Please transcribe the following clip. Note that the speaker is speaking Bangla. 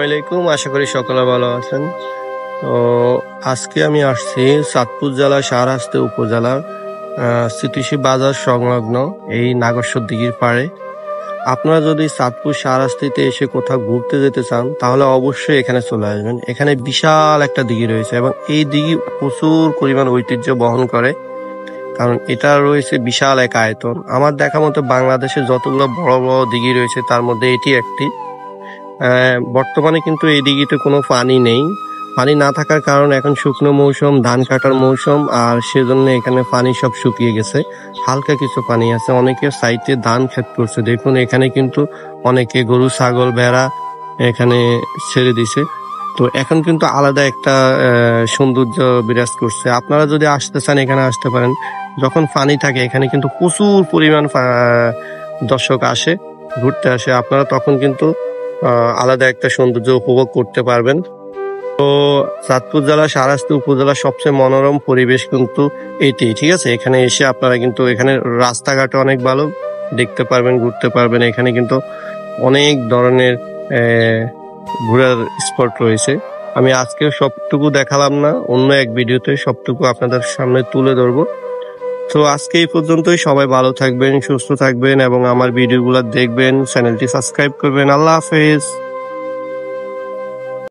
আলাইকুম, আশা করি সকলে ভালো আছেন। তো আজকে আমি আসছি চাঁদপুর জেলা শাহরাস্তি উপজেলার সিটিসি বাজার সংলগ্ন এই নাগেশ্বর দিঘির পাড়ে। আপনারা যদি চাঁদপুর শাহরাস্তিতে এসে কোথাও ঘুরতে যেতে চান তাহলে অবশ্যই এখানে চলে আসবেন। এখানে বিশাল একটা দিঘি রয়েছে এবং এই দিঘি প্রচুর পরিমাণ ঐতিহ্য বহন করে, কারণ এটা রয়েছে বিশাল এক আয়তন। আমার দেখা মতো বাংলাদেশে যতগুলো বড় বড় দিঘি রয়েছে তার মধ্যে এটি একটি। বর্তমানে কিন্তু এই দিঘিতে কোনো পানি নেই। পানি না থাকার কারণ এখন শুকনো মৌসুম, ধান কাটার মৌসুম, আর সেজন্য এখানে পানি সব শুকিয়ে গেছে। হালকা কিছু পানি আছে। অনেকে সাইডে ধান ক্ষেত করছে, দেখুন এখানে কিন্তু অনেকে গরু ছাগল ভেড়া এখানে ছেড়ে দিছে। তো এখন কিন্তু আলাদা একটা সৌন্দর্য বিরাজ করছে। আপনারা যদি আসতে চান এখানে আসতে পারেন। যখন পানি থাকে এখানে কিন্তু প্রচুর পরিমাণ দর্শক আসে, ঘুরতে আসে। আপনারা তখন কিন্তু আলাদা একটা সৌন্দর্য উপভোগ করতে পারবেন। তো চাঁদপুর জেলা শাহরাস্তি উপজেলার সবচেয়ে মনোরম পরিবেশ কিন্তু এটি, ঠিক আছে। এখানে এসে আপনারা কিন্তু এখানে রাস্তাঘাট অনেক ভালো, দেখতে পারবেন, ঘুরতে পারবেন। এখানে কিন্তু অনেক ধরনের ঘোরার স্পট রয়েছে। আমি আজকে সবটুকু দেখালাম না, অন্য এক ভিডিওতে সবটুকু আপনাদের সামনে তুলে ধরবো। তো আজকে এই পর্যন্তই। সবাই ভালো থাকবেন, সুস্থ থাকবেন এবং আমার ভিডিওগুলো দেখবেন, চ্যানেলটি সাবস্ক্রাইব করবেন। আল্লাহ হাফেজ।